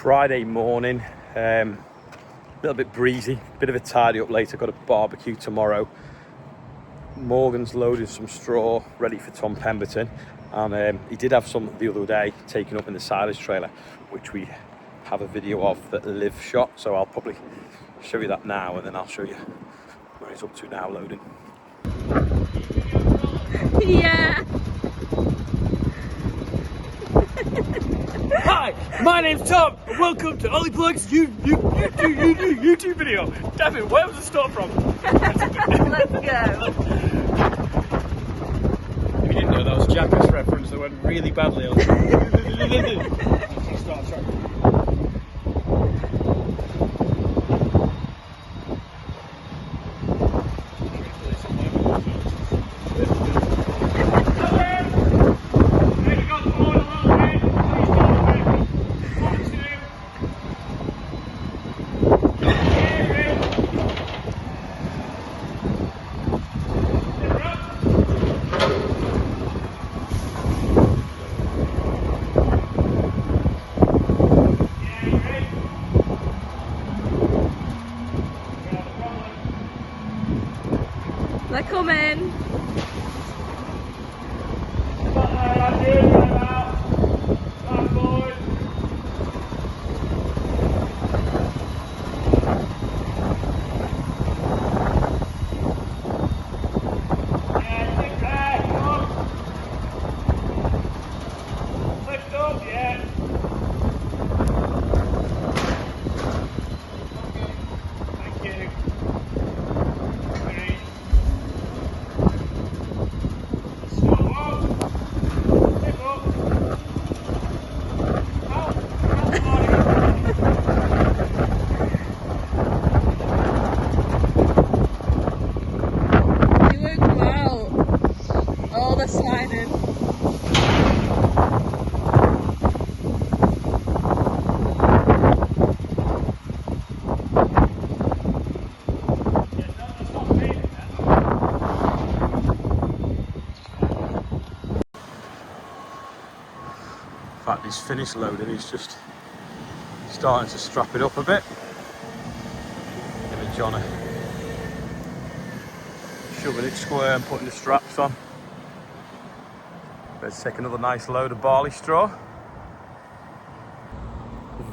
Friday morning, a little bit breezy, bit of a tidy up later, got a barbecue tomorrow. Morgan's loaded some straw ready for Tom Pemberton, and he did have some the other day taken up in the silage trailer, which we have a video of that Liv shot, so I'll probably show you that now, and then I'll show you where he's up to now loading. Yeah. Hi, my name's Tom, and welcome to OllyBlogs YouTube video. Damn it, where was the start from? Let's go. If you didn't know, that was a Jackass reference that went really badly on. They're coming. In fact, he's finished loading, he's just starting to strap it up a bit. Him and John are shoving it square and putting the straps on. Let's take another nice load of barley straw.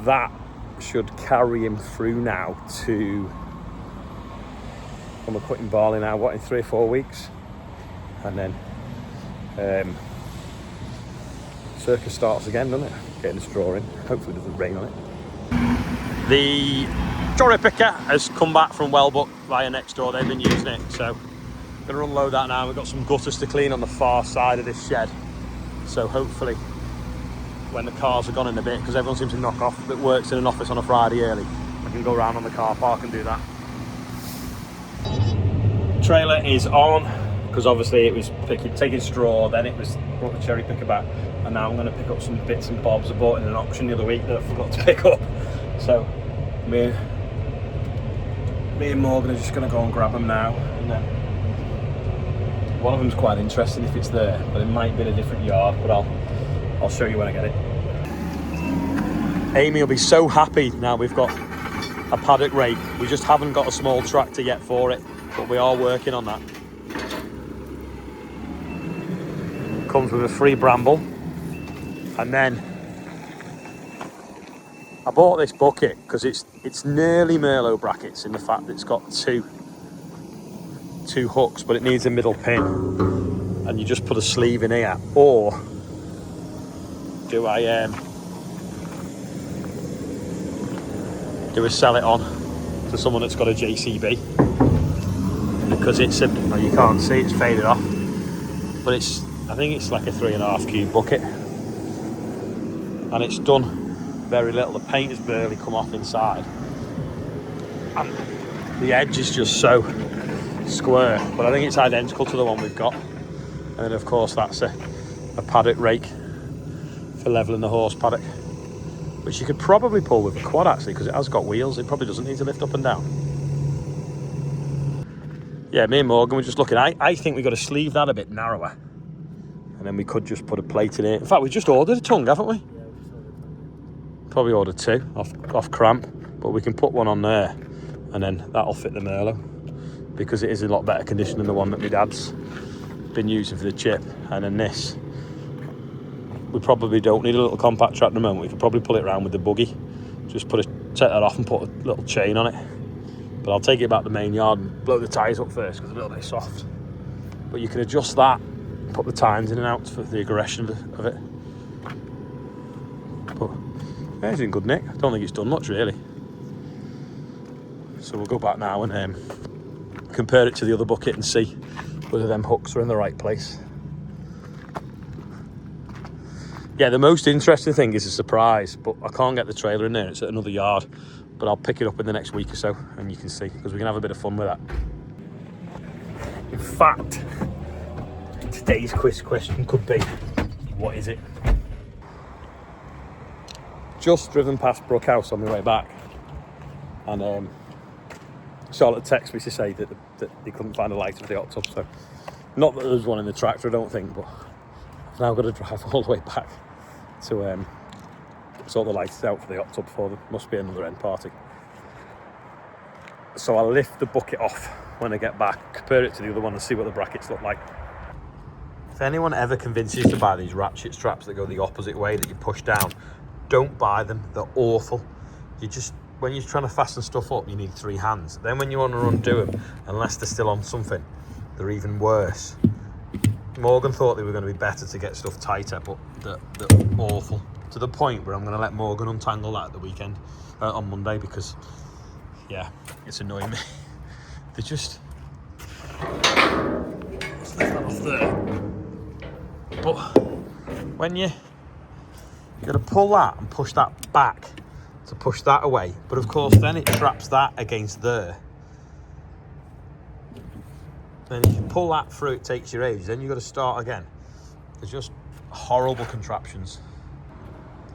That should carry him through now to, when we're putting barley now, what, in 3 or 4 weeks? And then Certas starts again, doesn't it? Getting the straw in. Hopefully it doesn't rain on it. The cherry picker has come back from Wellbuck via next door. They've been using it, so I'm going to unload that now. We've got some gutters to clean on the far side of this shed. So hopefully when the cars are gone in a bit, because everyone seems to knock off that works in an office on a Friday early, I can go around on the car park and do that. Trailer is on, because obviously it was taking straw, then it was brought the cherry picker back, and now I'm going to pick up some bits and bobs I bought in an auction the other week that I forgot to pick up. So me and Morgan are just going to go and grab them now, and then one of them's quite interesting if it's there, but it might be in a different yard, but I'll show you when I get it. Amy will be so happy now we've got a paddock rake. We just haven't got a small tractor yet for it, but we are working on that. Comes with a free bramble, and then I bought this bucket because it's nearly Merlot brackets in the fact that it's got two hooks, but it needs a middle pin, and you just put a sleeve in here. Or do I sell it on to someone that's got a JCB, because it's a, well, you can't see, it's faded off, but I think it's like a 3.5 cube bucket, and it's done very little. The paint has barely come off inside, and the edge is just so square, but I think it's identical to the one we've got. And then of course that's a paddock rake for levelling the horse paddock, which you could probably pull with a quad actually, because it has got wheels. It probably doesn't need to lift up and down. Yeah, me and Morgan were just looking. I think we've got to sleeve that a bit narrower, and then we could just put a plate in it. In fact, we just ordered a tongue, haven't we? Probably order 2 off Cramp, but we can put one on there, and then that'll fit the Merlot, because it is in a lot better condition than the one that my dad's been using for the chip. And then this, we probably don't need a little compact track at the moment. We could probably pull it around with the buggy, just take that off and put a little chain on it. But I'll take it back to the main yard and blow the tyres up first, because it's a little bit soft. But you can adjust that, put the tines in and out for the aggression of it. But yeah, it's in good nick. I don't think it's done much really. So we'll go back now and compare it to the other bucket and see whether them hooks are in the right place. Yeah, the most interesting thing is a surprise, but I can't get the trailer in there. It's at another yard, but I'll pick it up in the next week or so, and you can see, because we can have a bit of fun with that. In fact, today's quiz question could be, what is it? Just driven past Brook House on my way back, and Charlotte texted me to say that they couldn't find a light for the hot tub. So, not that there's one in the tractor, I don't think, but I've now got to drive all the way back to sort the lights out for the hot tub for them. Must be another end party. So I'll lift the bucket off when I get back, compare it to the other one and see what the brackets look like. If anyone ever convinces you to buy these ratchet straps that go the opposite way, that you push down, don't buy them. They're awful. When you're trying to fasten stuff up, you need 3 hands. Then when you want to undo them, unless they're still on something, they're even worse. Morgan thought they were going to be better to get stuff tighter, but they're awful. To the point where I'm going to let Morgan untangle that at the weekend, on Monday, because, yeah, it's annoying me. They're just... Let's lift that off there. But when you got to pull that and push that back to push that away, but of course then it traps that against there. Then if you pull that through, it takes your age. Then you've got to start again. They're just horrible contraptions.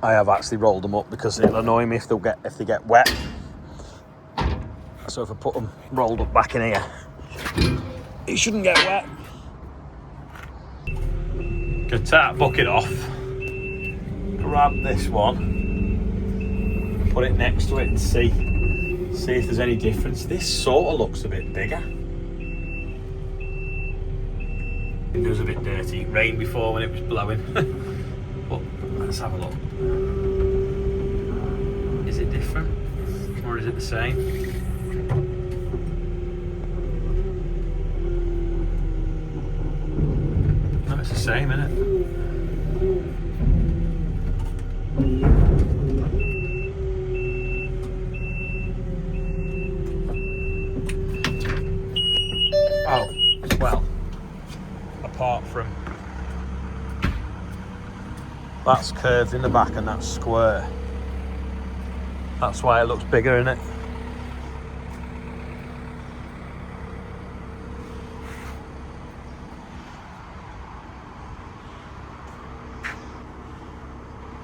I have actually rolled them up because it'll annoy me if they get wet. So if I put them rolled up back in here, it shouldn't get wet. Gonna take that bucket off. Grab this one, put it next to it and see if there's any difference. This sort of looks a bit bigger. It was a bit dirty. It rained before when it was blowing. But let's have a look. Is it different? Or is it the same? No, it's the same, isn't it? Oh, well, apart from that's curved in the back and that's square. That's why it looks bigger, isn't it?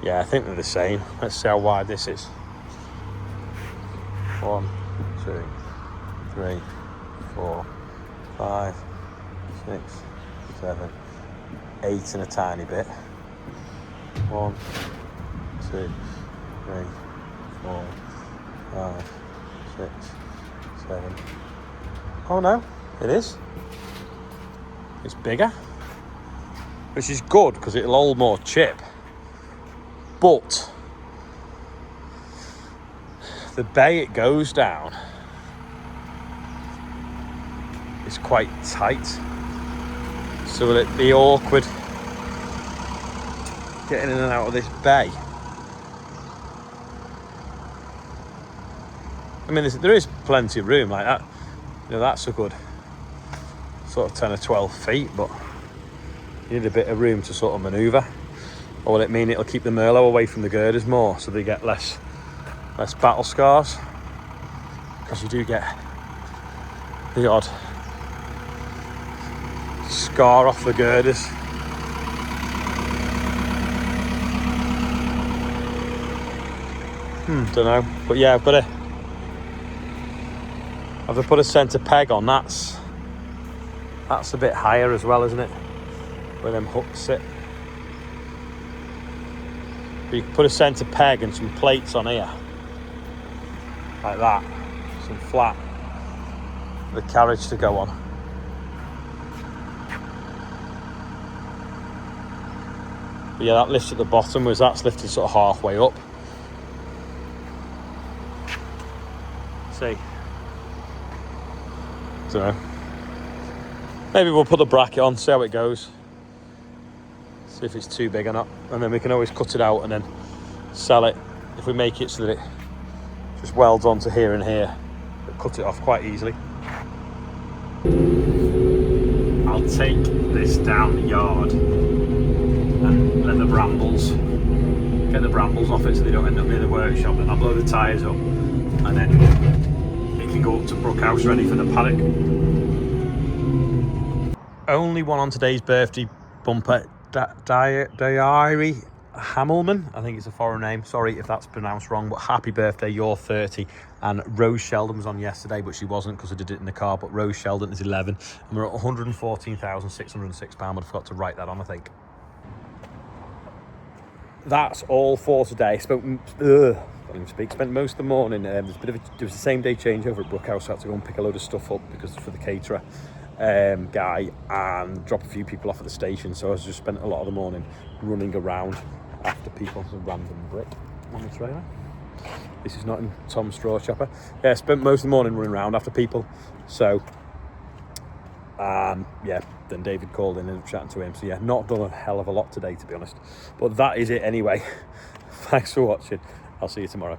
Yeah, I think they're the same. Let's see how wide this is. 1, 2, 3, 4, 5, 6, 7, 8 and a tiny bit. 1, 2, 3, 4, 5, 6, 7. Oh no, it is. It's bigger, which is good because it'll hold more chip. But the bay it goes down is quite tight, so will it be awkward getting in and out of this bay? I mean, there is plenty of room like that. You know, that's a good sort of 10 or 12 feet, but you need a bit of room to sort of manoeuvre. Or will it mean it'll keep the Merlot away from the girders more, so they get less battle scars? Because you do get the odd scar off the girders. Don't know, but yeah, I've got to put a centre peg on. That's a bit higher as well, isn't it? Where them hooks sit. But you can put a centre peg and some plates on here. Like that. Some flat. For the carriage to go on. But yeah, that lift at the bottom was that's lifted sort of halfway up. See? Don't know. Maybe we'll put the bracket on, see how it goes. See if it's too big or not. And then we can always cut it out and then sell it. If we make it so that it just welds onto here and here, we'll cut it off quite easily. I'll take this down the yard and let the brambles, get the brambles off it so they don't end up near the workshop. Then I'll blow the tyres up and then it can go up to Brookhouse ready for the paddock. Only one on today's birthday bumper, Diary Hamelman. I think it's a foreign name. Sorry if that's pronounced wrong, but happy birthday, you're 30. And Rose Sheldon was on yesterday, but she wasn't because I did it in the car. But Rose Sheldon is 11, and we're at £114,606. But I forgot to write that on, I think. That's all for today. Can't even speak. Spent most of the morning. There was a same day changeover at Brookhouse. So I had to go and pick a load of stuff up because for the caterer guy and drop a few people off at the station. So I just spent a lot of the morning running around after people. There's a random brick on the trailer. This is not in Tom's straw chopper. Yeah, spent most of the morning running around after people. So yeah, then David called in and chatting to him. So yeah, not done a hell of a lot today, to be honest. But that is it anyway. Thanks for watching. I'll see you tomorrow.